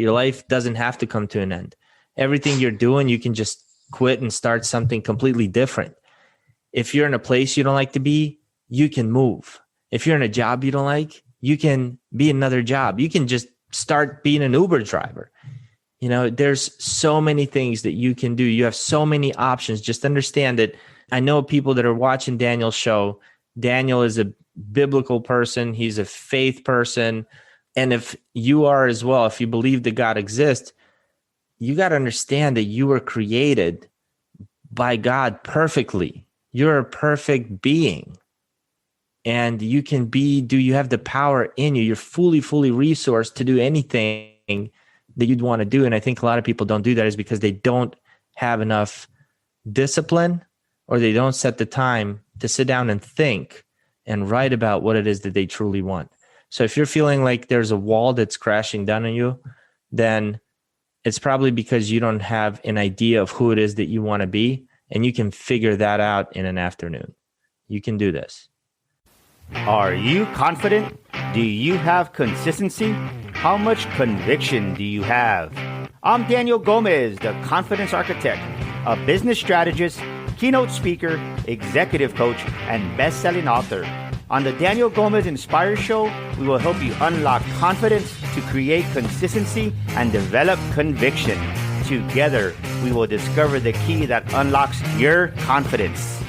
Your life doesn't have to come to an end. Everything you're doing, you can just quit and start something completely different. If you're in a place you don't like to be, you can move. If you're in a job you don't like, you can be another job. You can just start being an Uber driver. There's so many things that you can do. You have so many options. Just understand that I know people that are watching Daniel's show. Daniel is a biblical person. He's a faith person. And if you are as well, if you believe that God exists, you got to understand that you were created by God perfectly. You're a perfect being. And you have the power in you. You're fully resourced to do anything that you'd want to do. And I think a lot of people don't do that is because they don't have enough discipline, or they don't set the time to sit down and think and write about what it is that they truly want. So if you're feeling like there's a wall that's crashing down on you, then it's probably because you don't have an idea of who it is that you want to be, and you can figure that out in an afternoon. You can do this. Are you confident? Do you have consistency? How much conviction do you have? I'm Daniel Gomez, the Confidence Architect, a business strategist, keynote speaker, executive coach, and best-selling author. On the Daniel Gomez Inspire Show, we will help you unlock confidence to create consistency and develop conviction. Together, we will discover the key that unlocks your confidence.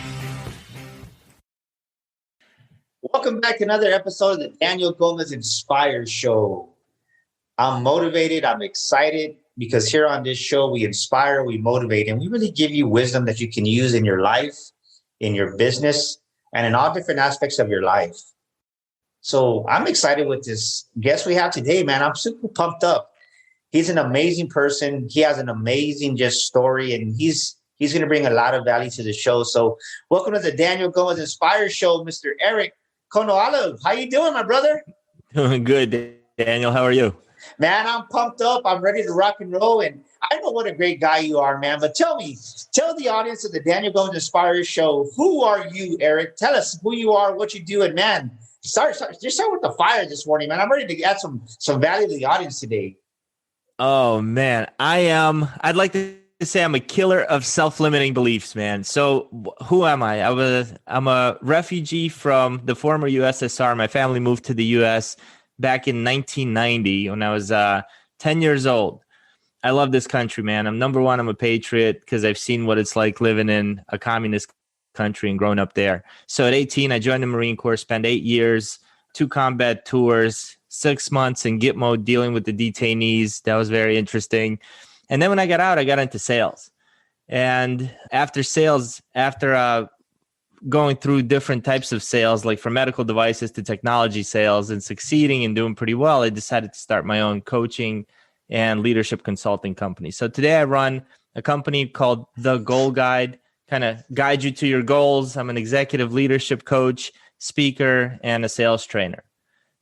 Welcome back to another episode of the Daniel Gomez Inspire Show. I'm motivated. I'm excited because here on this show, we inspire, we motivate, and we really give you wisdom that you can use in your life, in your business, and in all different aspects of your life. So I'm excited with this guest we have today, man. I'm super pumped up. He's an amazing person. He has an amazing just story, and he's going to bring a lot of value to the show. So welcome to the Daniel Gomez Inspire Show, Mr. Eric Konovalov. How you doing, my brother? Doing good, Daniel. How are you? Man, I'm pumped up. I'm ready to rock and roll. And I know what a great guy you are, man. But tell the audience of the Daniel Gomez Inspire Show, who are you, Eric? Tell us who you are, what you do. And man, start with the fire this morning, man. I'm ready to add some value to the audience today. Oh, man. I'd like to say I'm a killer of self-limiting beliefs, man. So who am I? I'm a refugee from the former USSR. My family moved to the US back in 1990 when I was 10 years old. I love this country, man. I'm number one. I'm a patriot because I've seen what it's like living in a communist country and growing up there. So at 18, I joined the Marine Corps, spent 8 years, 2 combat tours, 6 months in Gitmo dealing with the detainees. That was very interesting. And then when I got out, I got into sales. And after sales, going through different types of sales, like from medical devices to technology sales, and succeeding and doing pretty well, I decided to start my own coaching and leadership consulting company. So today I run a company called The Goal Guide, kind of guide you to your goals. I'm an executive leadership coach, speaker, and a sales trainer.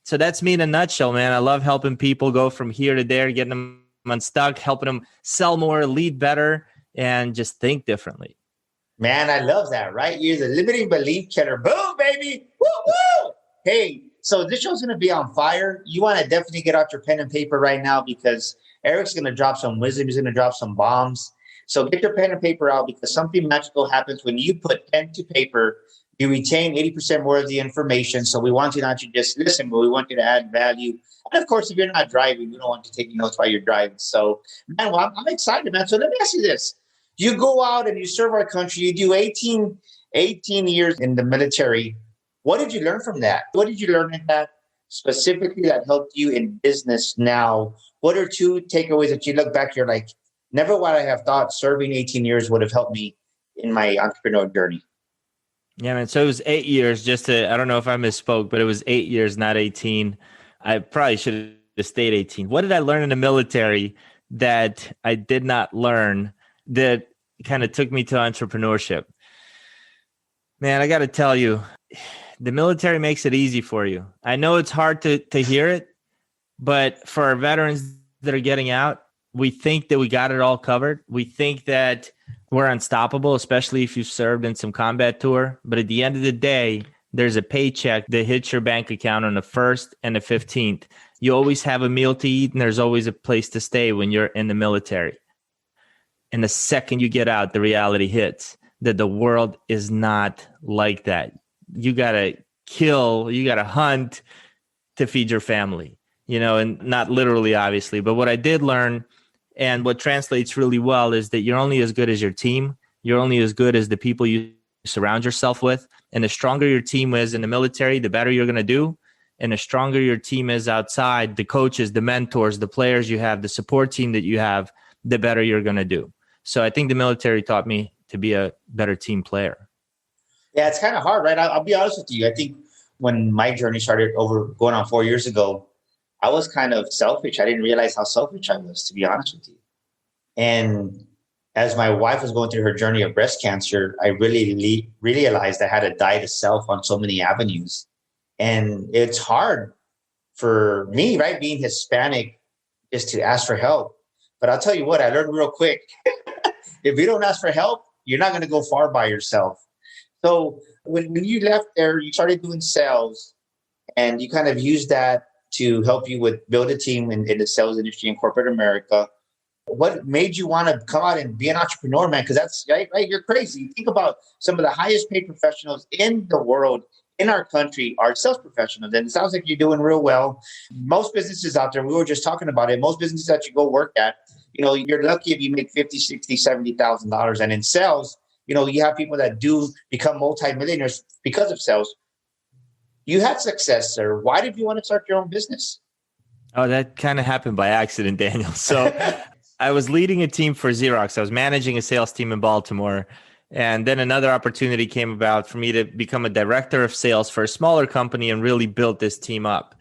So that's me in a nutshell, man. I love helping people go from here to there, getting them unstuck, helping them sell more, lead better, and just think differently. Man, I love that, right? You're the limiting belief killer. Boom, baby. Woo, woo. Hey, so this show's going to be on fire. You want to definitely get out your pen and paper right now because Eric's going to drop some wisdom. He's going to drop some bombs. So get your pen and paper out because something magical happens when you put pen to paper. You retain 80% more of the information. So we want you not to just listen, but we want you to add value. And of course, if you're not driving, we don't want you to take notes while you're driving. So, man, well, I'm excited, man. So let me ask you this. You go out and you serve our country. You do 18 years in the military. What did you learn from that? What did you learn in that specifically that helped you in business now? What are 2 takeaways that you look back, you're like, never would I have thought serving 18 years would have helped me in my entrepreneurial journey? Yeah, man. So it was 8 years. I don't know if I misspoke, but it was 8 years, not 18. I probably should have stayed 18. What did I learn in the military that I did not learn that kind of took me to entrepreneurship? Man, I got to tell you, the military makes it easy for you. I know it's hard to hear it, but for our veterans that are getting out, we think that we got it all covered. We think that we're unstoppable, especially if you've served in some combat tour. But at the end of the day, there's a paycheck that hits your bank account on the 1st and the 15th. You always have a meal to eat, and there's always a place to stay when you're in the military. And the second you get out, the reality hits that the world is not like that. You got to kill, you got to hunt to feed your family, and not literally, obviously. But what I did learn, and what translates really well, is that you're only as good as your team. You're only as good as the people you surround yourself with. And the stronger your team is in the military, the better you're going to do. And the stronger your team is outside, the coaches, the mentors, the players you have, the support team that you have, the better you're going to do. So I think the military taught me to be a better team player. Yeah, it's kind of hard, right? I'll be honest with you. I think when my journey started going on 4 years ago, I was kind of selfish. I didn't realize how selfish I was, to be honest with you. And as my wife was going through her journey of breast cancer, I really realized I had to die to self on so many avenues. And it's hard for me, right, being Hispanic, just to ask for help. But I'll tell you what, I learned real quick. If you don't ask for help, you're not going to go far by yourself. So when you left there, you started doing sales, and you kind of used that to help you with build a team in the sales industry in corporate America. What made you want to come out and be an entrepreneur, man? Because that's right. You're crazy. Think about some of the highest paid professionals in the world, in our country, are sales professionals. And it sounds like you're doing real well. Most businesses out there, we were just talking about it. Most businesses that you go work at, you're lucky if you make $50,000, $60,000, $70,000. And in sales, you have people that do become multimillionaires because of sales. You had success, sir. Why did you want to start your own business? Oh, that kind of happened by accident, Daniel. So I was leading a team for Xerox. I was managing a sales team in Baltimore. And then another opportunity came about for me to become a director of sales for a smaller company and really build this team up.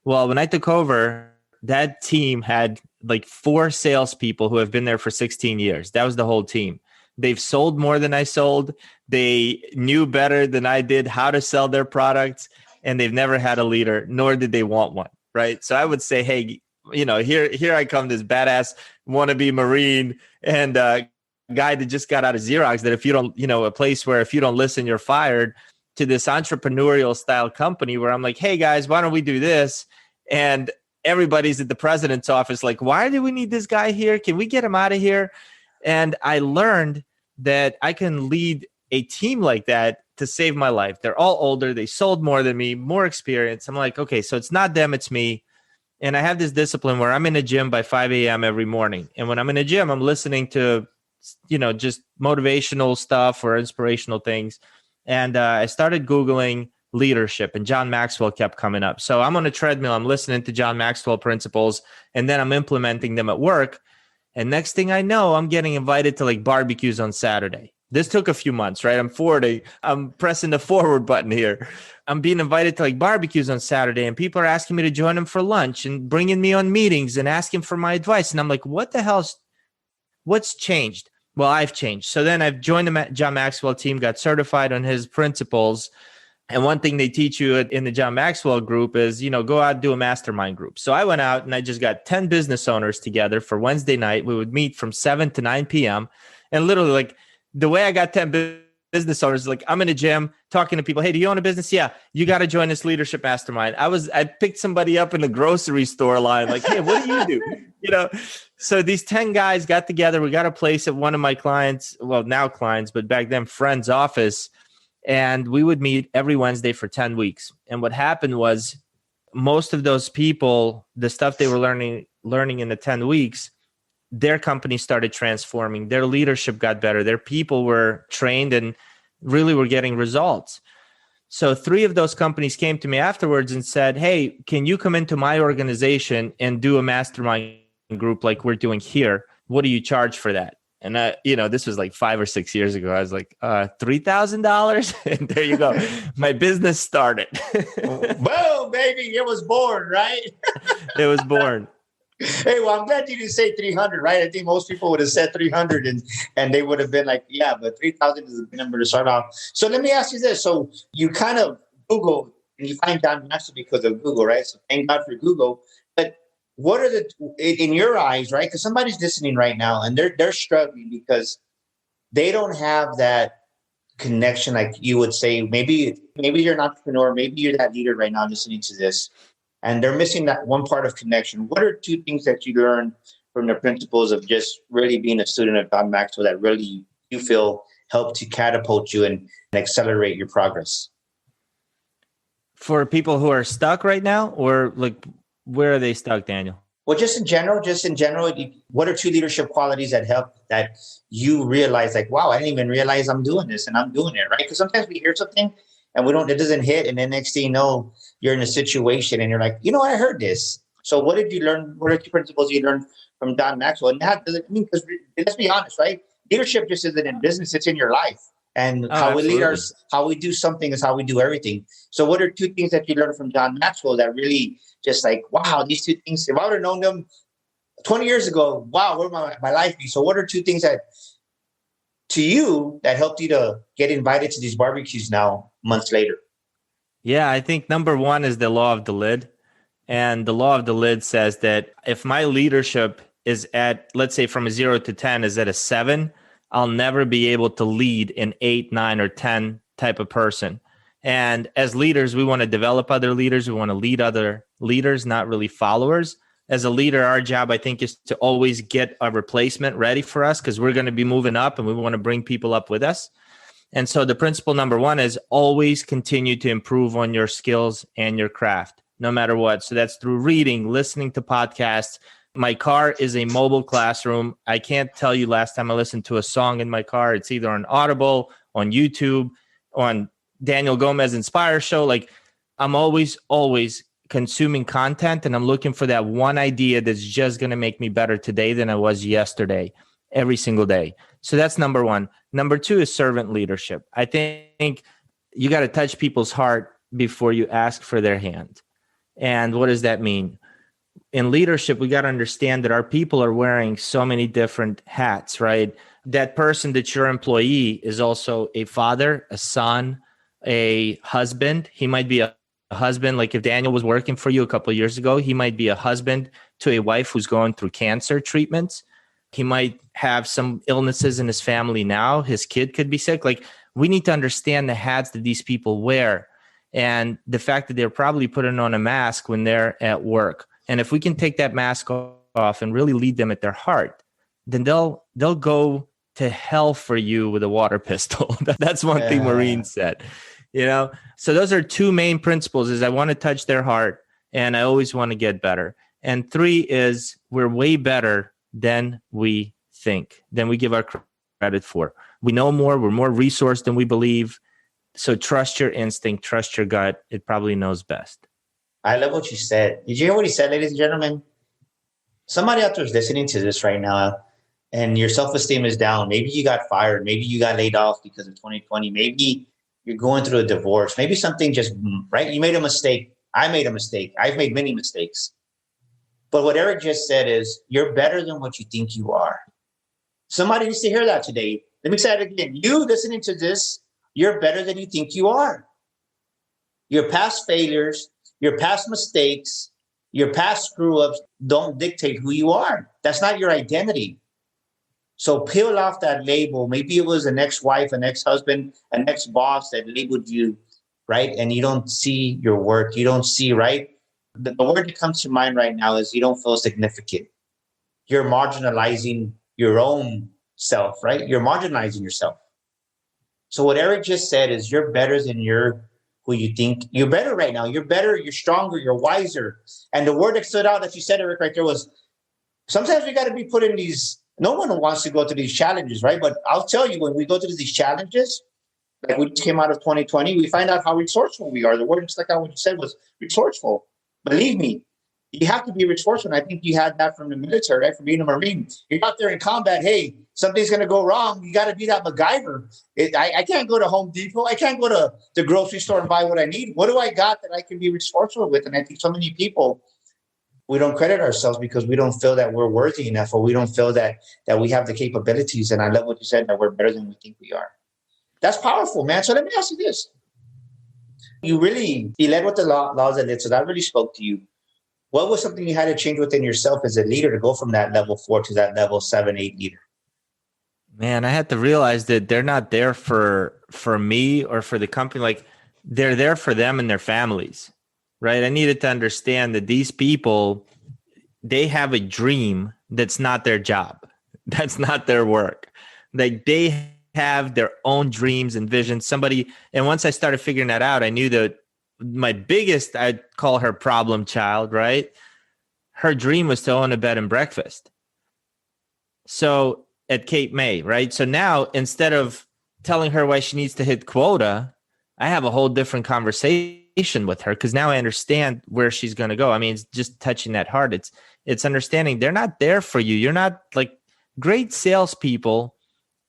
Well, when I took over, that team had like 4 salespeople who have been there for 16 years. That was the whole team. They've sold more than I sold. They knew better than I did how to sell their products. And they've never had a leader, nor did they want one, right? So I would say, hey, here I come, this badass wannabe Marine and guy that just got out of Xerox, that if you don't, a place where if you don't listen, you're fired, to this entrepreneurial style company where I'm like, hey guys, why don't we do this? And everybody's at the president's office like, why do we need this guy here? Can we get him out of here? And I learned that I can lead a team like that to save my life. They're all older. They sold more than me, more experience. I'm like, okay, so it's not them, it's me. And I have this discipline where I'm in a gym by 5 a.m. every morning. And when I'm in a gym, I'm listening to, just motivational stuff or inspirational things. And I started Googling leadership, and John Maxwell kept coming up. So I'm on a treadmill. I'm listening to John Maxwell principles, and then I'm implementing them at work. And next thing I know, I'm getting invited to like barbecues on Saturday. This took a few months, right? I'm pressing the forward button here. I'm being invited to like barbecues on Saturday, and people are asking me to join them for lunch and bringing me on meetings and asking for my advice. And I'm like, what's changed? Well, I've changed. So then I've joined the John Maxwell team, got certified on his principles. And one thing they teach you in the John Maxwell group is, go out and do a mastermind group. So I went out and I just got 10 business owners together for Wednesday night. We would meet from 7 to 9 p.m. And literally like the way I got 10 business owners, like I'm in a gym talking to people. Hey, do you own a business? Yeah. You got to join this leadership mastermind. I picked somebody up in the grocery store line. Like, hey, what do you do? So these 10 guys got together. We got a place at one of my clients, well, now clients, but back then friend's office. And we would meet every Wednesday for 10 weeks. And what happened was most of those people, the stuff they were learning in the 10 weeks, their company started transforming. Their leadership got better. Their people were trained and really were getting results. So 3 of those companies came to me afterwards and said, hey, can you come into my organization and do a mastermind group like we're doing here? What do you charge for that? And this was like 5 or 6 years ago. I was like, $3,000. And there you go. My business started. Boom, baby. It was born, right? It was born. Hey, well, I'm glad you didn't say 300, right? I think most people would have said 300 and they would have been like, yeah, but 3,000 is a good number to start off. So let me ask you this. So you kind of Google and you find John Maxwell because of Google, right? So thank God for Google. But what are in your eyes, right? Because somebody's listening right now and they're struggling because they don't have that connection, like you would say. Maybe you're an entrepreneur, maybe you're that leader right now listening to this, and they're missing that one part of connection. What are two things that you learned from the principles of just really being a student of John Maxwell that really you feel helped to catapult you and accelerate your progress? For people who are stuck right now, or like, where are they stuck, Daniel? Well, just in general, what are two leadership qualities that help that you realize like, wow, I didn't even realize I'm doing this and I'm doing it, right? Because sometimes we hear something and it doesn't hit. And then next thing you know, you're in a situation and you're like, you know what, I heard this. So what did you learn? What are two principles you learned from Don Maxwell? And that doesn't mean, because let's be honest, right? Leadership just isn't in business, it's in your life. And how we lead how we do something is how we do everything. So what are two things that you learned from John Maxwell that really just like, wow, these two things, if I would have known them 20 years ago, wow, where would my life be? So what are two things that to you that helped you to get invited to these barbecues now months later? Yeah, I think number one is the law of the lid. And the law of the lid says that if my leadership is at, let's say from a 0 to 10 is at a 7, I'll never be able to lead an 8, 9, or 10 type of person. And as leaders, we want to develop other leaders. We want to lead other leaders, not really followers. As a leader, our job, I think, is to always get a replacement ready for us, because we're going to be moving up and we want to bring people up with us. And so the principle number one is always continue to improve on your skills and your craft, no matter what. So that's through reading, listening to podcasts. My car is a mobile classroom. I can't tell you last time I listened to a song in my car. It's either on Audible, on YouTube, on Daniel Gomez Inspire Show. Like, I'm always consuming content, and I'm looking for that one idea that's just going to make me better today than I was yesterday, every single day. So that's number one. Number two is servant leadership. I think you got to touch people's heart before you ask for their hand. And what does that mean? In leadership, we got to understand that our people are wearing so many different hats, right? That person that's your employee is also a father, a son, a husband. He might be a husband. Like if Daniel was working for you a couple of years ago, he might be a husband to a wife who's going through cancer treatments. He might have some illnesses in his family now. His kid could be sick. Like, we need to understand the hats that these people wear, and the fact that they're probably putting on a mask when they're at work. And if we can take that mask off and really lead them at their heart, then they'll go to hell for you with a water pistol. That's one thing Marine said, So those are two main principles: is I want to touch their heart and I always want to get better. And three is we're way better than we think, than we give our credit for. We know more, we're more resourced than we believe. So trust your instinct, trust your gut. It probably knows best. I love what you said. Did you hear what he said, ladies and gentlemen? Somebody out there is listening to this right now and your self-esteem is down. Maybe you got fired. Maybe you got laid off because of 2020. Maybe you're going through a divorce. Maybe something just, right? You made a mistake. I made a mistake. I've made many mistakes. But what Eric just said is you're better than what you think you are. Somebody needs to hear that today. Let me say it again. You listening to this, you're better than you think you are. Your past failures, your past mistakes, your past screw-ups don't dictate who you are. That's not your identity. So peel off that label. Maybe it was an ex-wife, an ex-husband, an ex-boss that labeled you, right? And you don't see your work. You don't see, right? The word that comes to mind right now is you don't feel significant. You're marginalizing your own self, right? You're marginalizing yourself. So what Eric just said is you're better than who you think. You're better right now. You're better, you're stronger, you're wiser. And the word that stood out that you said, Eric, right there was sometimes we got to be put in these, no one wants to go through these challenges, right? But I'll tell you, when we go through these challenges, like we just came out of 2020, we find out how resourceful we are. The word just like what you said was resourceful. Believe me, you have to be resourceful. And I think you had that from the military, right? From being a Marine. You're out there in combat. Hey, something's going to go wrong. You got to be that MacGyver. I can't go to Home Depot. I can't go to the grocery store and buy what I need. What do I got that I can be resourceful with? And I think so many people, we don't credit ourselves because we don't feel that we're worthy enough, or we don't feel that we have the capabilities. And I love what you said, that we're better than we think we are. That's powerful, man. So let me ask you this. You led with the laws that led, so that really spoke to you. What was something you had to change within yourself as a leader to go from that level 4 to that level 7, 8 leader? Man, I had to realize that they're not there for me or for the company. Like, they're there for them and their families. right? I needed to understand that these people, they have a dream that's not their job. That's not their work. Like they have their own dreams and visions. And once I started figuring that out, I knew that my biggest, I'd call her problem child, right? Her dream was to own a bed and breakfast. So at Cape May, right? So now instead of telling her why she needs to hit quota, I have a whole different conversation with her because now I understand where she's going to go. I mean, it's just touching that heart. It's understanding they're not there for you. You're not like great salespeople,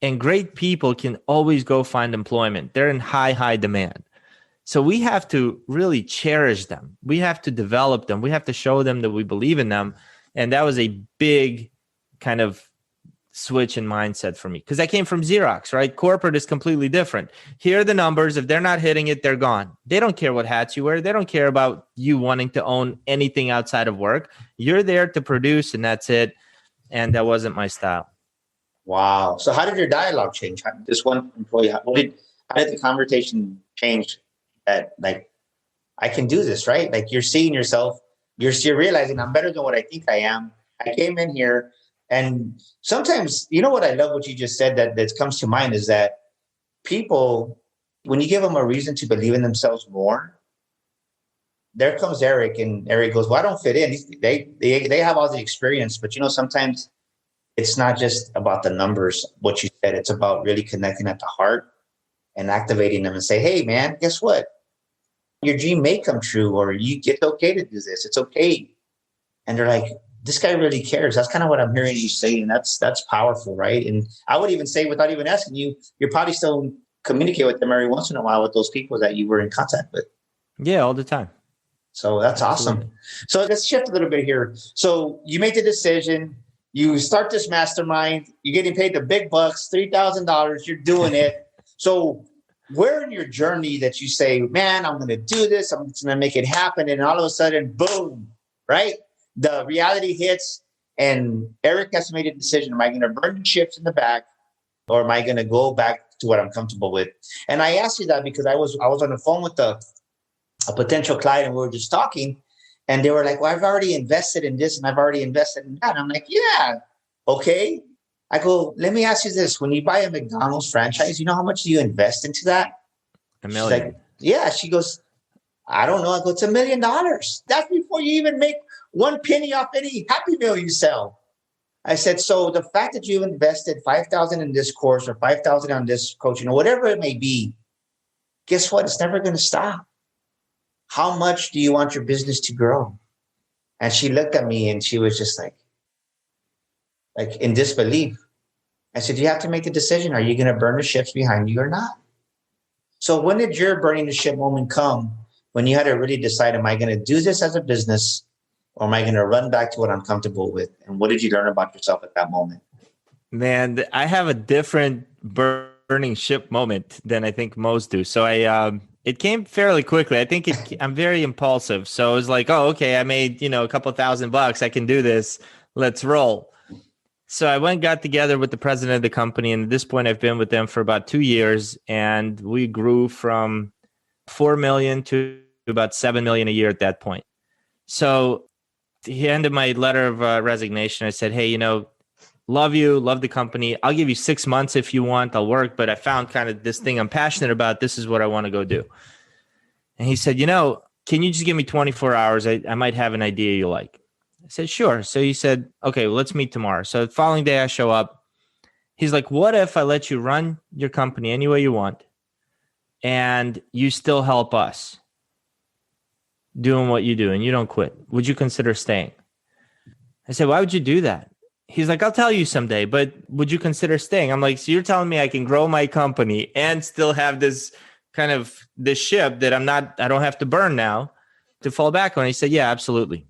and great people can always go find employment. They're in high demand. So we have to really cherish them. We have to develop them. We have to show them that we believe in them. And that was a big kind of switch in mindset for me because I came from Xerox, right? Corporate is completely different. Here are the numbers. If they're not hitting it, they're gone. They don't care what hats you wear. They don't care about you wanting to own anything outside of work. You're there to produce and that's it. And that wasn't my style. Wow. So how did your dialogue change? This one employee, how did the conversation change that like, I can do this, right? Like you're seeing yourself, you're realizing I'm better than what I think I am. I came in here and sometimes, you know what I love what you just said that comes to mind is that people, when you give them a reason to believe in themselves more, there comes Eric and Eric goes, well, I don't fit in. They have all the experience, but you know, sometimes it's not just about the numbers, what you said, it's about really connecting at the heart and activating them and say, hey man, guess what? Your dream may come true or it's okay to do this. It's okay. And they're like, this guy really cares. That's kind of what I'm hearing you say. And that's powerful, right? And I would even say, without even asking you, you're probably still communicate with them every once in a while with those people that you were in contact with. Yeah, all the time. So that's Absolutely. awesome. So let's shift a little bit here. So you made the decision, you start this mastermind, you're getting paid the big bucks, $3,000, you're doing it. So where in your journey that you say, man, I'm going to do this, I'm going to make it happen. And all of a sudden, boom, right? The reality hits and Eric has made a decision. Am I going to burn the ships in the back or am I going to go back to what I'm comfortable with? And I asked you that because I was on the phone with a potential client and we were just talking and they were like, well, I've already invested in this and I've already invested in that. And I'm like, yeah, okay. I go, let me ask you this. When you buy a McDonald's franchise, you know how much do you invest into that? $1 million. She's like, yeah. She goes, I don't know. I go, it's $1 million. That's before you even make 1 penny off any Happy Meal you sell. I said, so the fact that you invested $5,000 in this course or $5,000 on this coaching or whatever it may be, guess what? It's never going to stop. How much do you want your business to grow? And she looked at me and she was just like in disbelief. I said, you have to make the decision. Are you going to burn the ships behind you or not? So when did your burning the ship moment come when you had to really decide, am I going to do this as a business or am I going to run back to what I'm comfortable with? And what did you learn about yourself at that moment? Man, I have a different burning ship moment than I think most do. So it came fairly quickly. I think I'm very impulsive. So it was like, oh, okay, I made, a couple $1,000. I can do this. Let's roll. So I went and got together with the president of the company. And at this point, I've been with them for about 2 years. And we grew from 4 million to about 7 million a year at that point. So he ended my letter of resignation. I said, hey, love you, love the company. I'll give you 6 months if you want. I'll work. But I found kind of this thing I'm passionate about. This is what I want to go do. And he said, can you just give me 24 hours? I might have an idea you like. I said, sure. So he said, okay, well, let's meet tomorrow. So the following day I show up. He's like, what if I let you run your company any way you want and you still help us doing what you do and you don't quit? Would you consider staying? I said, why would you do that? He's like, I'll tell you someday, but would you consider staying? I'm like, so you're telling me I can grow my company and still have this kind of this ship that I don't have to burn now to fall back on. He said, yeah, absolutely.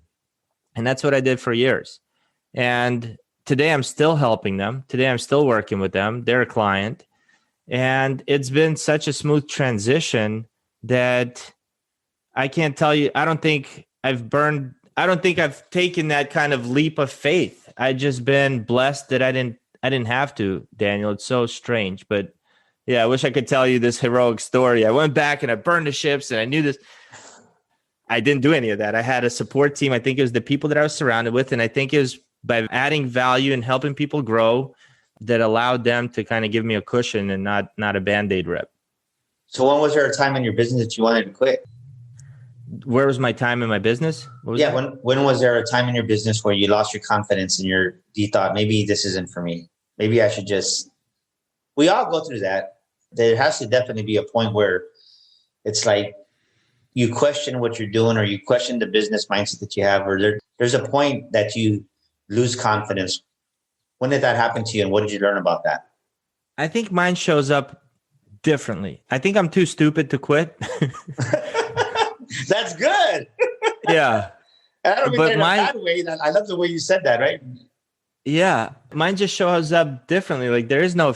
And that's what I did for years. And today I'm still helping them. Today I'm still working with them. They're a client. And it's been such a smooth transition that I can't tell you, I don't think I've taken that kind of leap of faith. I just been blessed that I didn't have to, Daniel. It's so strange, but yeah, I wish I could tell you this heroic story. I went back and I burned the ships and I knew this. I didn't do any of that. I had a support team. I think it was the people that I was surrounded with. And I think it was by adding value and helping people grow that allowed them to kind of give me a cushion and not a Band-Aid rep. So when was there a time in your business that you wanted to quit? Where was my time in my business? When was there a time in your business where you lost your confidence and you thought, maybe this isn't for me? Maybe I should we all go through that. There has to definitely be a point where it's like you question what you're doing, or you question the business mindset that you have, or there's a point that you lose confidence. When did that happen to you, and what did you learn about that? I think mine shows up differently. I think I'm too stupid to quit. That's good. Yeah. I don't mean that in a bad way. I love the way you said that, right? Yeah. Mine just shows up differently. Like there is no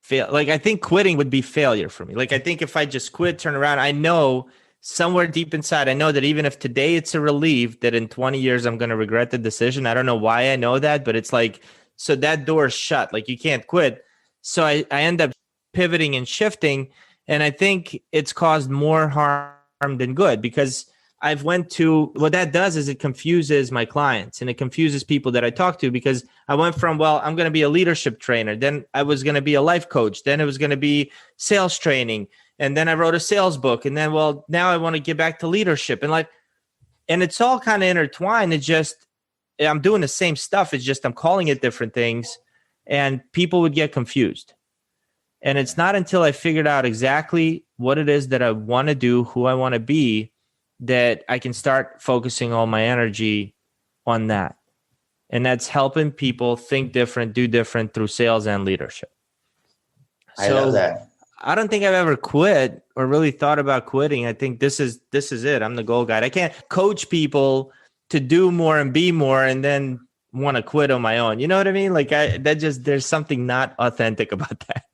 fail. Like I think quitting would be failure for me. Like I think if I just quit, turn around, I know somewhere deep inside, I know that even if today it's a relief, that in 20 years I'm going to regret the decision. I don't know why I know that, but it's like, so that door is shut. Like you can't quit. So I end up pivoting and shifting. And I think it's caused more harm than good, because what that does is it confuses my clients and it confuses people that I talk to, because I went from, well, I'm going to be a leadership trainer. Then I was going to be a life coach. Then it was going to be sales training. And then I wrote a sales book. And then, well, now I want to get back to leadership and it's all kind of intertwined. It's just, I'm doing the same stuff. It's just, I'm calling it different things, and people would get confused. And it's not until I figured out exactly what it is that I want to do, who I want to be, that I can start focusing all my energy on that. And that's helping people think different, do different through sales and leadership. I love that. I don't think I've ever quit or really thought about quitting. I think this is it. I'm the goal guide. I can't coach people to do more and be more and then want to quit on my own. You know what I mean? Like there's something not authentic about that.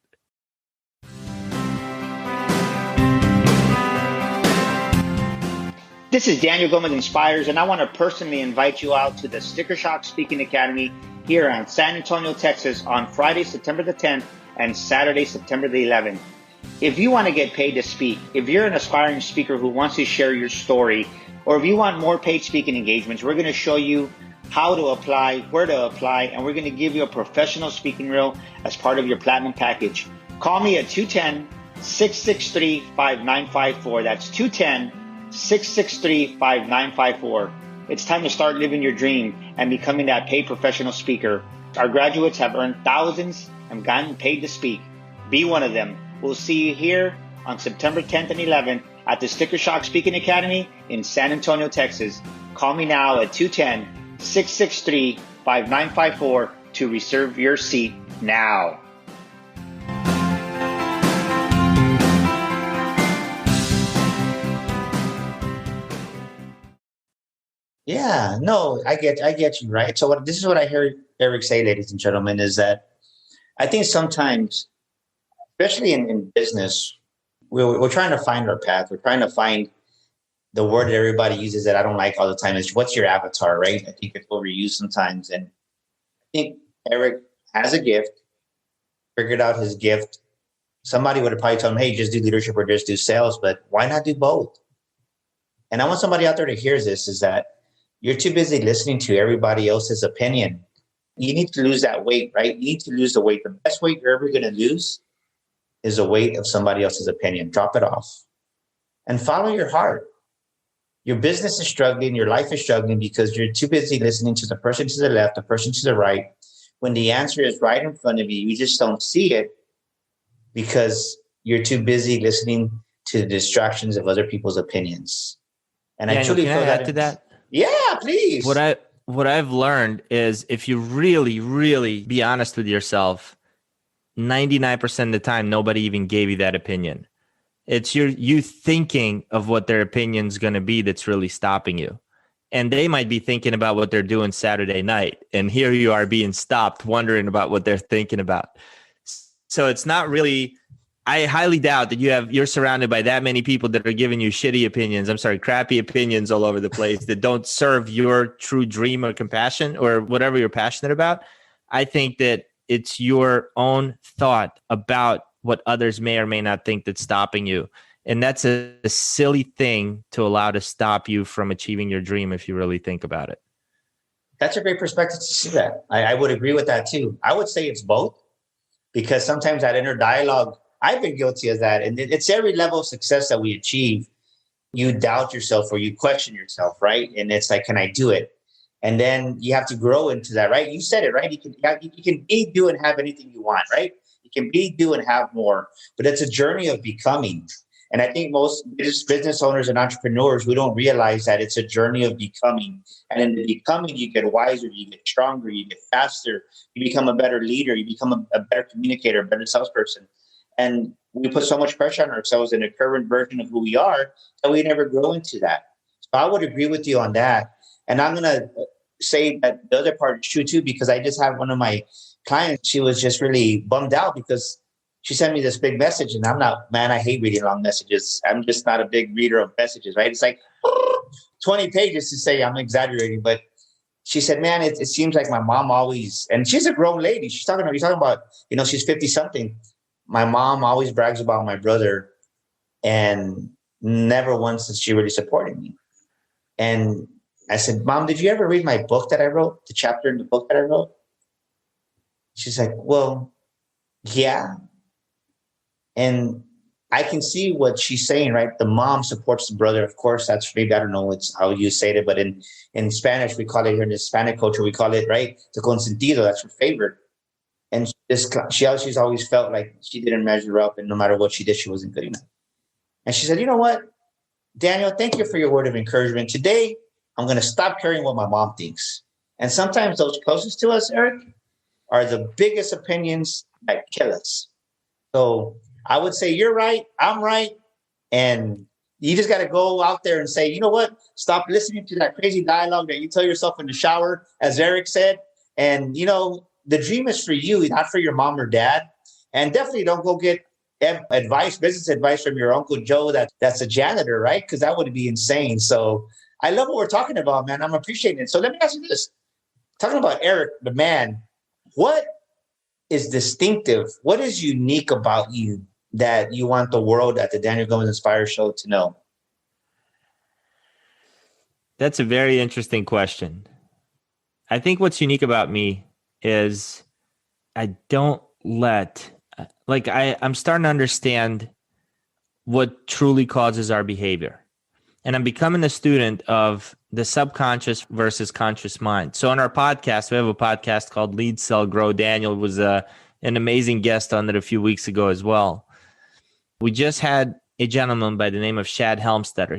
This is Daniel Gomez Inspires, and I want to personally invite you out to the Sticker Shock Speaking Academy here in San Antonio, Texas on Friday, September the 10th and Saturday, September the 11th. If you want to get paid to speak, if you're an aspiring speaker who wants to share your story, or if you want more paid speaking engagements, we're going to show you how to apply, where to apply, and we're going to give you a professional speaking reel as part of your platinum package. Call me at 210-663-5954. That's 210-663-5954. It's time to start living your dream and becoming that paid professional speaker. Our graduates have earned thousands and gotten paid to speak. Be one of them. We'll see you here on September 10th and 11th at the Sticker Shock Speaking Academy in San Antonio, Texas. Call me now at 210-663-5954 to reserve your seat now. Yeah, no, I get you, right? So this is what I hear Eric say, ladies and gentlemen, is that I think sometimes, especially in business, we're trying to find our path. We're trying to find the word that everybody uses that I don't like all the time is, what's your avatar, right? I think it's overused sometimes. And I think Eric has a gift, figured out his gift. Somebody would have probably told him, hey, just do leadership or just do sales, but why not do both? And I want somebody out there to hear this, is that you're too busy listening to everybody else's opinion. You need to lose that weight, right? You need to lose the weight. The best weight you're ever going to lose is the weight of somebody else's opinion. Drop it off and follow your heart. Your business is struggling. Your life is struggling because you're too busy listening to the person to the left, the person to the right. When the answer is right in front of you, you just don't see it because you're too busy listening to the distractions of other people's opinions. And I truly feel add to that. Yeah, please. What I've learned is, if you really, really be honest with yourself, 99% of the time, nobody even gave you that opinion. It's you thinking of what their opinion's going to be that's really stopping you. And they might be thinking about what they're doing Saturday night. And here you are being stopped, wondering about what they're thinking about. So it's not really, I highly doubt that you're surrounded by that many people that are giving you crappy opinions all over the place that don't serve your true dream or compassion or whatever you're passionate about. I think that it's your own thought about what others may or may not think that's stopping you. And that's a silly thing to allow to stop you from achieving your dream if you really think about it. That's a great perspective to see that. I would agree with that too. I would say it's both, because sometimes that inner dialogue, I've been guilty of that. And it's every level of success that we achieve. You doubt yourself or you question yourself, right? And it's like, can I do it? And then you have to grow into that, right? You said it, right? You can be, do, and have anything you want, right? You can be, do, and have more. But it's a journey of becoming. And I think most business owners and entrepreneurs, we don't realize that it's a journey of becoming. And in the becoming, you get wiser, you get stronger, you get faster, you become a better leader, you become a better communicator, a better salesperson. And we put so much pressure on ourselves in the current version of who we are that we never grow into that. So I would agree with you on that. And I'm going to say that the other part is true too, because I just had one of my clients, she was just really bummed out because she sent me this big message, and I hate reading long messages. I'm just not a big reader of messages, right? It's like 20 pages to say, I'm exaggerating, but she said, man, it seems like my mom always, and she's a grown lady. You're talking about, she's 50 something. My mom always brags about my brother, and never once has she really supported me. And I said, Mom, did you ever read my book that I wrote, the chapter in the book that I wrote? She's like, well, yeah. And I can see what she's saying, right? The mom supports the brother. Of course, that's maybe, I don't know it's how you say it, but in Spanish, we call it, here in the Hispanic culture, we call it, right? The consentido, that's her favorite. And she's always felt like she didn't measure up, and no matter what she did, she wasn't good enough. And she said, you know what, Daniel, thank you for your word of encouragement. Today, I'm going to stop caring what my mom thinks. And sometimes those closest to us, Eric, are the biggest opinions that kill us. So I would say you're right, I'm right. And you just got to go out there and say, you know what? Stop listening to that crazy dialogue that you tell yourself in the shower, as Eric said. And, the dream is for you, not for your mom or dad. And definitely don't go get business advice from your Uncle Joe that's a janitor, right? Because that would be insane. So I love what we're talking about, man. I'm appreciating it. So let me ask you this. Talking about Eric, the man, what is distinctive? What is unique about you that you want the world at the Daniel Gomez Inspire Show to know? That's a very interesting question. I think what's unique about me is I don't I'm starting to understand what truly causes our behavior. And I'm becoming a student of the subconscious versus conscious mind. So on our podcast, we have a podcast called Lead, Sell, Grow. Daniel was an amazing guest on it a few weeks ago as well. We just had a gentleman by the name of Shad Helmstetter.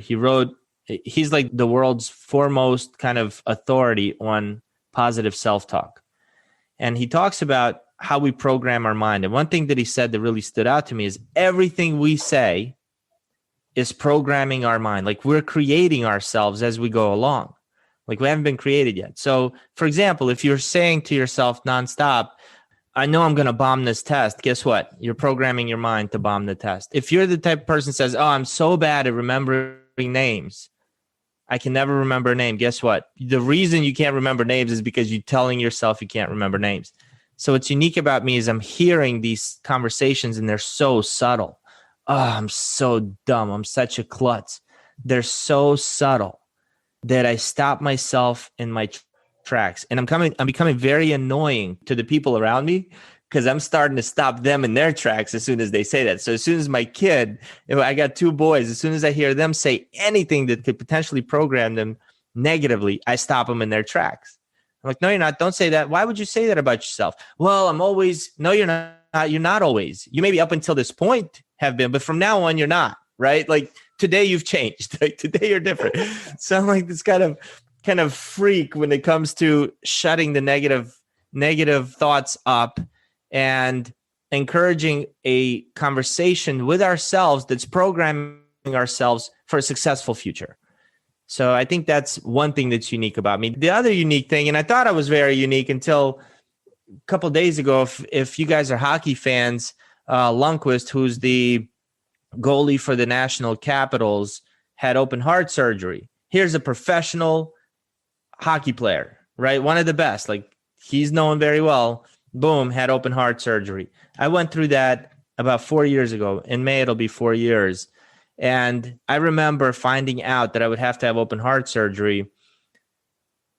He's like the world's foremost kind of authority on positive self-talk. And he talks about how we program our mind. And one thing that he said that really stood out to me is everything we say is programming our mind. Like we're creating ourselves as we go along. Like we haven't been created yet. So for example, if you're saying to yourself nonstop, I know I'm going to bomb this test. Guess what? You're programming your mind to bomb the test. If you're the type of person who says, oh, I'm so bad at remembering names, I can never remember a name. Guess what? The reason you can't remember names is because you're telling yourself you can't remember names. So what's unique about me is I'm hearing these conversations and they're so subtle. Oh, I'm so dumb. I'm such a klutz. They're so subtle that I stop myself in my tracks. And I'm becoming very annoying to the people around me because I'm starting to stop them in their tracks as soon as they say that. So as soon as my kid, I got two boys, as soon as I hear them say anything that could potentially program them negatively, I stop them in their tracks. I'm like, no, you're not. Don't say that. Why would you say that about yourself? Well, I'm always, no, you're not. You're not always. You maybe up until this point have been, but from now on, you're not, right? Like today you've changed. Like today you're different. So I'm like this kind of freak when it comes to shutting the negative thoughts up and encouraging a conversation with ourselves that's programming ourselves for a successful future. So I think that's one thing that's unique about me. The other unique thing, and I thought I was very unique until a couple of days ago, if you guys are hockey fans, Lundqvist, who's the goalie for the National Capitals, had open heart surgery. Here's a professional hockey player, right? One of the best. Like he's known very well. Boom, had open heart surgery. I went through that about 4 years ago. In May, it'll be 4 years. And I remember finding out that I would have to have open heart surgery.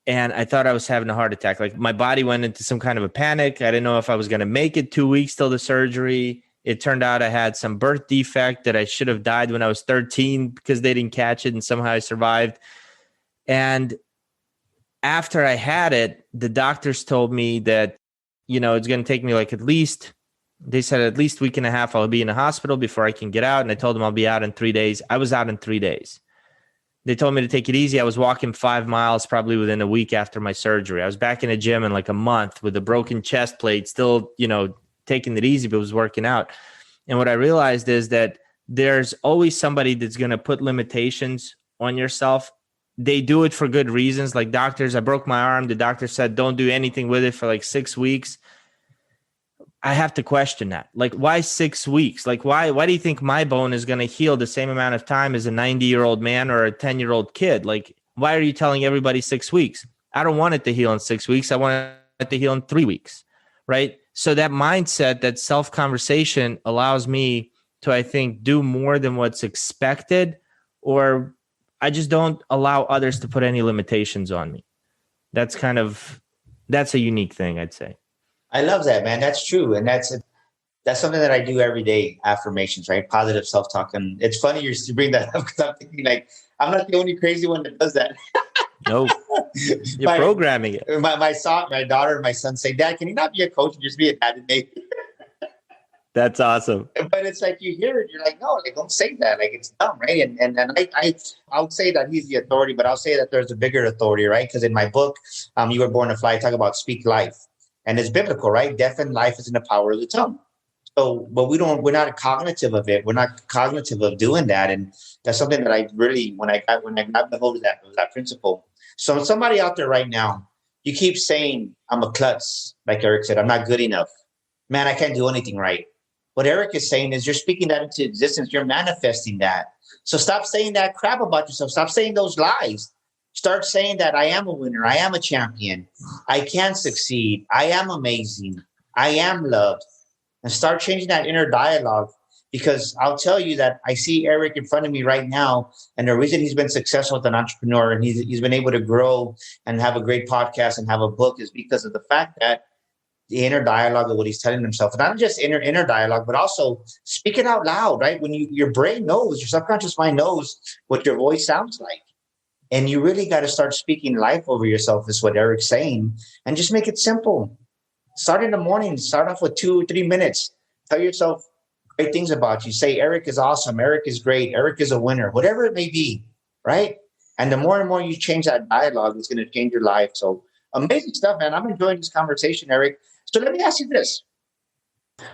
And I thought I was having a heart attack. Like my body went into some kind of a panic. I didn't know if I was going to make it 2 weeks till the surgery. It turned out I had some birth defect that I should have died when I was 13 because they didn't catch it, and somehow I survived. And after I had it, the doctors told me that, it's going to take me like they said at least week and a half I'll be in the hospital before I can get out. And I told them I'll be out in 3 days. I was out in 3 days. They told me to take it easy. I was walking 5 miles probably within a week after my surgery. I was back in a gym in like a month with a broken chest plate, still, taking it easy, but was working out. And what I realized is that there's always somebody that's going to put limitations on yourself. They do it for good reasons. Like doctors, I broke my arm. The doctor said, don't do anything with it for like 6 weeks. I have to question that. Like, why 6 weeks? Like, why do you think my bone is going to heal the same amount of time as a 90-year-old man or a 10-year-old kid? Like, why are you telling everybody 6 weeks? I don't want it to heal in 6 weeks. I want it to heal in 3 weeks, right? So that mindset, that self-conversation allows me to, I think, do more than what's expected, or I just don't allow others to put any limitations on me. That's a unique thing, I'd say. I love that, man. That's true. And that's something that I do every day, affirmations, right? Positive self-talk. And it's funny you bring that up because I'm thinking like, I'm not the only crazy one that does that. No, you're programming it. My daughter and my son say, Dad, can you not be a coach and just be a dad today? That's awesome. But it's like you hear it, you're like, no, like don't say that. Like it's dumb, right? And I would say that he's the authority, but I'll say that there's a bigger authority, right? Because in my book, You Were Born to Fly, I talk about speak life. And it's biblical, right? Death and life is in the power of the tongue. So, but we're not cognitive of it. We're not cognitive of doing that. And that's something that I really, when I grabbed the hold of that principle. So somebody out there right now, you keep saying, I'm a klutz, like Eric said, I'm not good enough. Man, I can't do anything right. What Eric is saying is you're speaking that into existence. You're manifesting that. So stop saying that crap about yourself. Stop saying those lies. Start saying that I am a winner. I am a champion. I can succeed. I am amazing. I am loved. And start changing that inner dialogue, because I'll tell you that I see Eric in front of me right now. And the reason he's been successful as an entrepreneur and he's been able to grow and have a great podcast and have a book is because of the fact that the inner dialogue of what he's telling himself. And not just inner dialogue, but also speak it out loud, right? When your brain knows, your subconscious mind knows what your voice sounds like. And you really got to start speaking life over yourself, is what Eric's saying. And just make it simple. Start in the morning. Start off with 2 or 3 minutes. Tell yourself great things about you. Say, Eric is awesome. Eric is great. Eric is a winner. Whatever it may be, right? And the more and more you change that dialogue, it's going to change your life. So amazing stuff, man. I'm enjoying this conversation, Eric. So let me ask you this.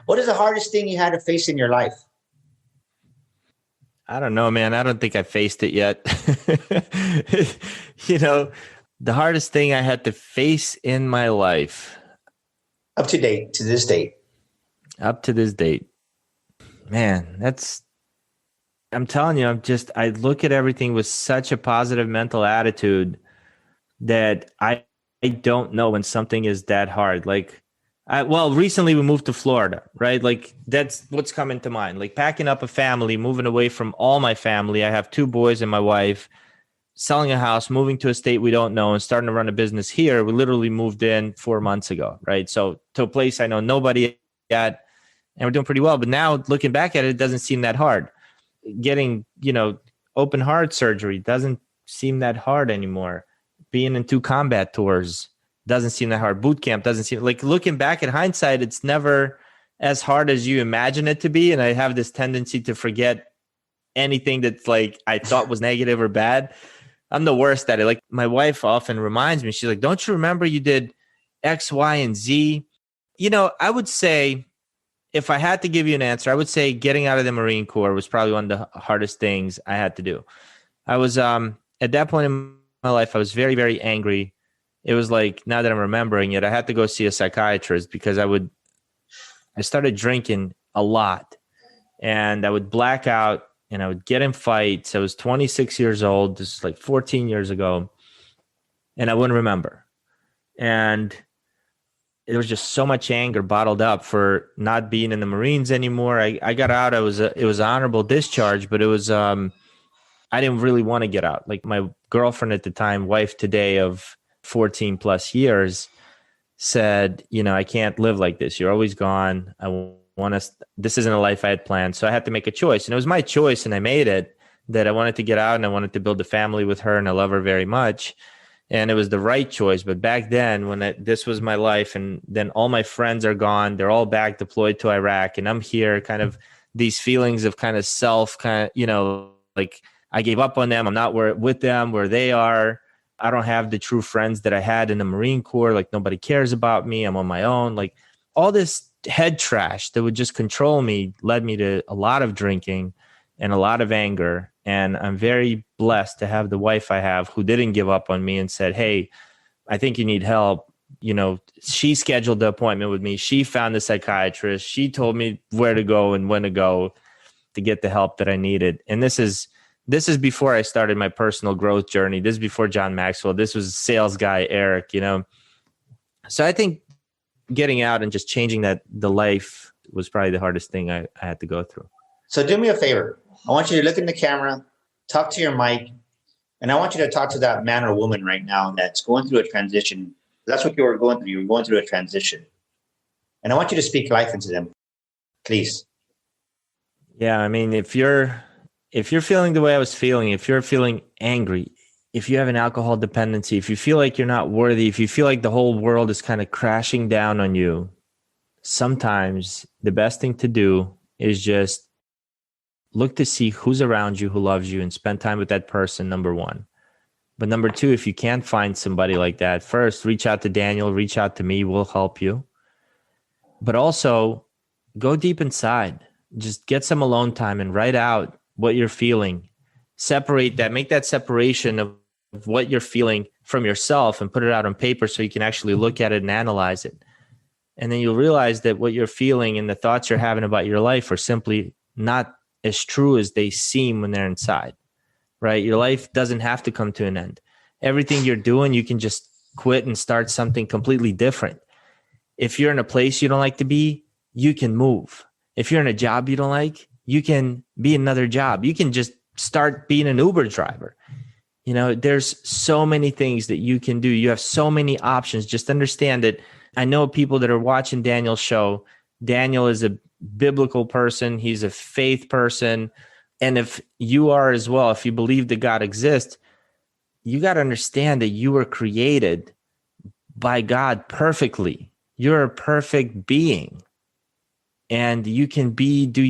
What is the hardest thing you had to face in your life? I don't know, man. I don't think I faced it yet. The hardest thing I had to face in my life. Up to this date. Up to this date. Man, I'm telling you, I look at everything with such a positive mental attitude that I don't know when something is that hard. Like, recently we moved to Florida, right? Like that's what's coming to mind. Like packing up a family, moving away from all my family. I have 2 boys and my wife, selling a house, moving to a state we don't know and starting to run a business here. We literally moved in 4 months ago, right? So to a place I know nobody at, and we're doing pretty well. But now looking back at it, it doesn't seem that hard. Getting, open heart surgery doesn't seem that hard anymore. Being in 2 combat tours doesn't seem that hard. Boot camp doesn't seem like, looking back at hindsight, it's never as hard as you imagine it to be. And I have this tendency to forget anything that's like I thought was negative or bad. I'm the worst at it. Like my wife often reminds me, she's like, don't you remember you did X, Y, and Z? I would say, if I had to give you an answer, I would say getting out of the Marine Corps was probably one of the hardest things I had to do. I was, at that point in my life, I was very, very angry. It was like, now that I'm remembering it, I had to go see a psychiatrist because I started drinking a lot and I would black out and I would get in fights. I was 26 years old. This is like 14 years ago. And I wouldn't remember. And there was just so much anger bottled up for not being in the Marines anymore. I got out. It was honorable discharge, but it was, I didn't really want to get out. Like my girlfriend at the time, wife today of 14 plus years, said, I can't live like this. You're always gone. This isn't a life I had planned. So I had to make a choice. And it was my choice, and I made it, that I wanted to get out and I wanted to build a family with her, and I love her very much. And it was the right choice. But back then, this was my life, and then all my friends are gone. They're all back deployed to Iraq, and I'm here, kind of these feelings of kind of self, like I gave up on them. I'm not with them where they are. I don't have the true friends that I had in the Marine Corps. Like nobody cares about me. I'm on my own. Like all this head trash that would just control me led me to a lot of drinking and a lot of anger. And I'm very blessed to have the wife I have who didn't give up on me and said, hey, I think you need help. She scheduled the appointment with me. She found the psychiatrist. She told me where to go and when to go to get the help that I needed. And this is before I started my personal growth journey. This is before John Maxwell. This was sales guy, Eric, So I think getting out and just changing the life was probably the hardest thing I had to go through. So do me a favor. I want you to look in the camera, talk to your mic, and I want you to talk to that man or woman right now that's going through a transition. That's what you were going through. You were going through a transition. And I want you to speak life into them, please. Yeah, I mean, if you're feeling the way I was feeling, if you're feeling angry, if you have an alcohol dependency, if you feel like you're not worthy, if you feel like the whole world is kind of crashing down on you, sometimes the best thing to do is just look to see who's around you, who loves you, and spend time with that person, number one. But number two, if you can't find somebody like that, first, reach out to Daniel, reach out to me, we'll help you. But also, go deep inside. Just get some alone time and write out what you're feeling. Separate that, make that separation of what you're feeling from yourself and put it out on paper so you can actually look at it and analyze it. And then you'll realize that what you're feeling and the thoughts you're having about your life are simply not as true as they seem when they're inside, right? Your life doesn't have to come to an end. Everything you're doing, you can just quit and start something completely different. If you're in a place you don't like to be, you can move. If you're in a job you don't like, you can be another job. You can just start being an Uber driver. There's so many things that you can do. You have so many options. Just understand that I know people that are watching Daniel's show. Daniel is a biblical person. He's a faith person. And if you are as well, if you believe that God exists, you got to understand that you were created by God perfectly. You're a perfect being. And you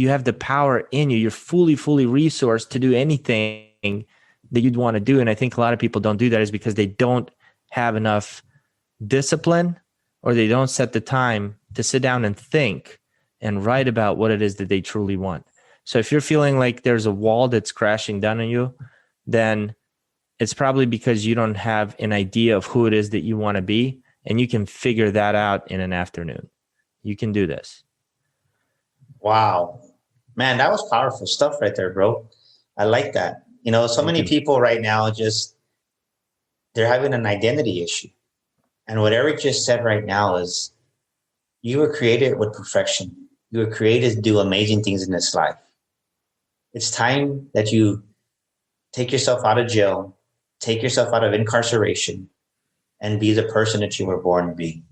have the power in you. You're fully resourced to do anything that you'd want to do. And I think a lot of people don't do that is because they don't have enough discipline, or they don't set the time to sit down and think and write about what it is that they truly want. So if you're feeling like there's a wall that's crashing down on you, then it's probably because you don't have an idea of who it is that you want to be, and you can figure that out in an afternoon. You can do this. Wow. Man, that was powerful stuff right there, bro. I like that. So many people right now they're having an identity issue. And what Eric just said right now is you were created with perfection. You were created to do amazing things in this life. It's time that you take yourself out of jail, take yourself out of incarceration, and be the person that you were born to be.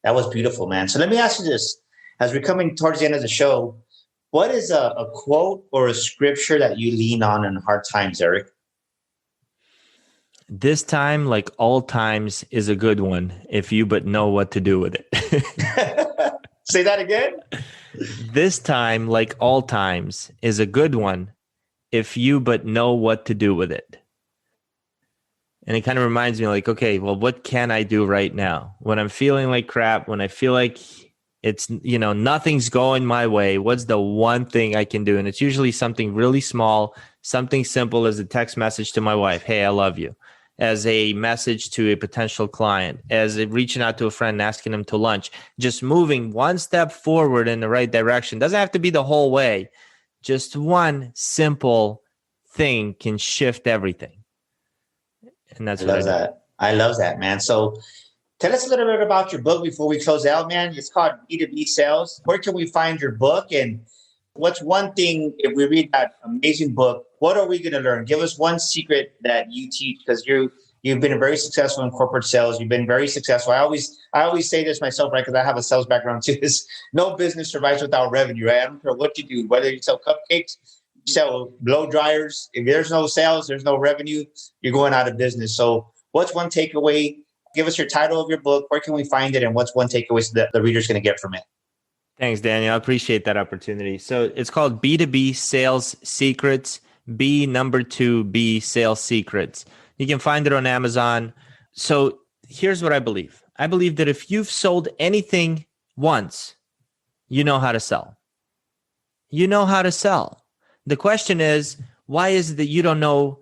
That was beautiful, man. So let me ask you this. As we're coming towards the end of the show, what is a quote or a scripture that you lean on in hard times, Eric? This time, like all times, is a good one if you but know what to do with it. Say that again. This time, like all times, is a good one if you but know what to do with it. And it kind of reminds me like, okay, well, what can I do right now? When I'm feeling like crap, when I feel like it's, nothing's going my way, what's the one thing I can do? And it's usually something really small, something simple as a text message to my wife. Hey, I love you. As a message to a potential client, as reaching out to a friend and asking them to lunch, just moving one step forward in the right direction. Doesn't have to be the whole way. Just one simple thing can shift everything. And that's I love that, man. So Tell us a little bit about your book before we close out, man. It's called B2B Sales. Where can we find your book? And what's one thing, if we read that amazing book, what are we going to learn? Give us one secret that you teach, because you've been very successful in corporate sales. You've been very successful. I always say this myself, right? Because I have a sales background too. Is no business survives without revenue, right? I don't care what you do, whether you sell cupcakes, you sell blow dryers. If there's no sales, there's no revenue, you're going out of business. So what's one takeaway? Give us your title of your book. Where can we find it? And what's one takeaway that the reader's going to get from it? Thanks, Daniel. I appreciate that opportunity. So it's called B2B Sales Secrets, B Sales Secrets. You can find it on Amazon. So here's what I believe. I believe that if you've sold anything once, you know how to sell. You know how to sell. The question is, why is it that you don't know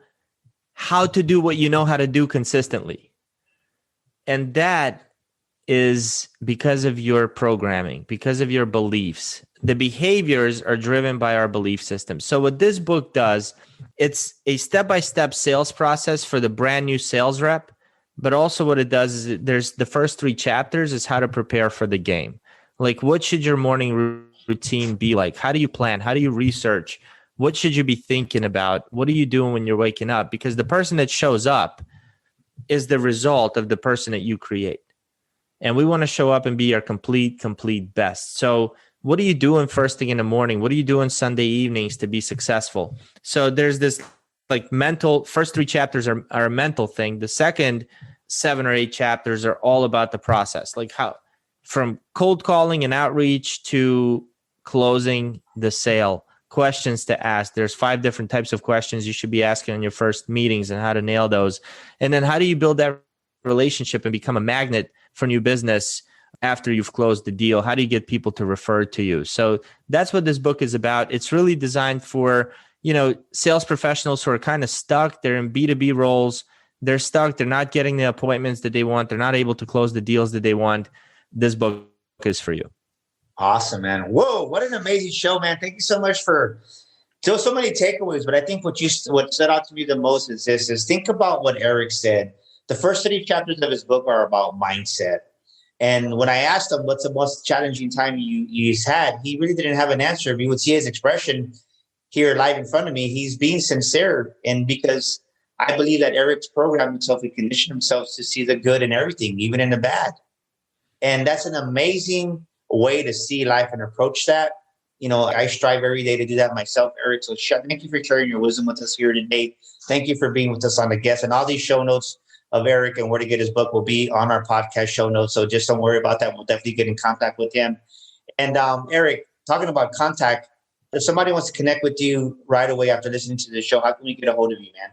how to do what you know how to do consistently? And that is because of your programming, because of your beliefs. The behaviors are driven by our belief system. So what this book does, it's a step-by-step sales process for the brand new sales rep. But also what it does is there's the first 3 chapters is how to prepare for the game. Like, what should your morning routine be like? How do you plan? How do you research? What should you be thinking about? What are you doing when you're waking up? Because the person that shows up is the result of the person that you create. And we want to show up and be our complete best. So what are you doing first thing in the morning? What are you doing Sunday evenings to be successful? So there's this like mental, first 3 chapters are a mental thing. The second 7 or 8 chapters are all about the process. Like how from cold calling and outreach to closing the sale, questions to ask. There's 5 different types of questions you should be asking in your first meetings and how to nail those. And then how do you build that relationship and become a magnet for new business after you've closed the deal? How do you get people to refer to you? So that's what this book is about. It's really designed for, sales professionals who are kind of stuck. They're in B2B roles. They're stuck. They're not getting the appointments that they want. They're not able to close the deals that they want. This book is for you. Awesome, man. Whoa, what an amazing show, man. Thank you so much for so many takeaways. But I think what stood out to me the most is this, is think about what Eric said. The first 3 chapters of his book are about mindset. And when I asked him what's the most challenging time he's had, he really didn't have an answer. If you would see his expression here live in front of me, he's being sincere. And because I believe that Eric's programmed himself, he conditioned himself to see the good in everything, even in the bad. And that's an amazing way to see life and approach that. I strive every day to do that myself, Eric. So thank you for sharing your wisdom with us here today. Thank you for being with us on the guest. And all these show notes of Eric and where to get his book will be on our podcast show notes. So just don't worry about that. We'll definitely get in contact with him. And Eric, talking about contact, if somebody wants to connect with you right away after listening to the show, how can we get a hold of you, man?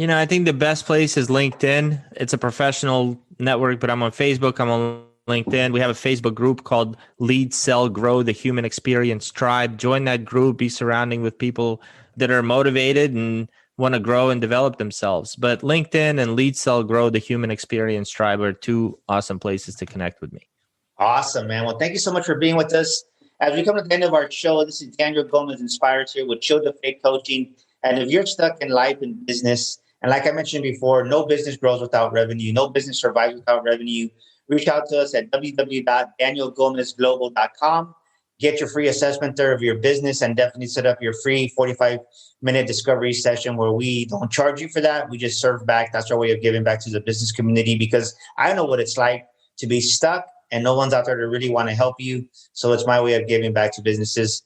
I think the best place is LinkedIn. It's a professional network, but I'm on Facebook. I'm on LinkedIn. We have a Facebook group called Lead, Sell, Grow, the Human Experience Tribe. Join that group. Be surrounding with people that are motivated and want to grow and develop themselves. But LinkedIn and Lead, Sell, Grow, the Human Experience Tribe are 2 awesome places to connect with me. Awesome, man. Well, thank you so much for being with us. As we come to the end of our show, this is Daniel Gomez Inspires here with Chill to Faith Coaching. And if you're stuck in life and business, and like I mentioned before, no business grows without revenue. No business survives without revenue. Reach out to us at www.danielgomezglobal.com. Get your free assessment there of your business and definitely set up your free 45-minute discovery session where we don't charge you for that. We just serve back. That's our way of giving back to the business community, because I know what it's like to be stuck and no one's out there to really want to help you. So it's my way of giving back to businesses.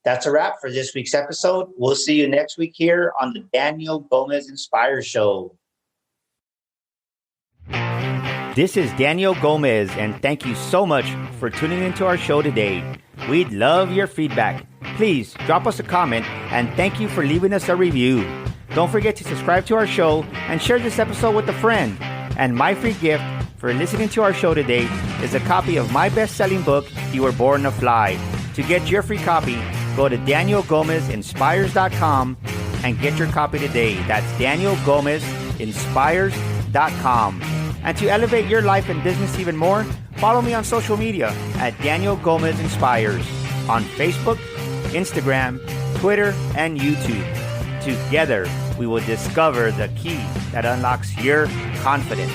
That's a wrap for this week's episode. We'll see you next week here on the Daniel Gomez Inspire Show. This is Daniel Gomez, and thank you so much for tuning into our show today. We'd love your feedback. Please drop us a comment, and thank you for leaving us a review. Don't forget to subscribe to our show and share this episode with a friend. And my free gift for listening to our show today is a copy of my best-selling book, You Were Born to Fly. To get your free copy, go to DanielGomezInspires.com and get your copy today. That's DanielGomezInspires.com. And to elevate your life and business even more, follow me on social media at Daniel Gomez Inspires on Facebook, Instagram, Twitter, and YouTube. Together, we will discover the key that unlocks your confidence.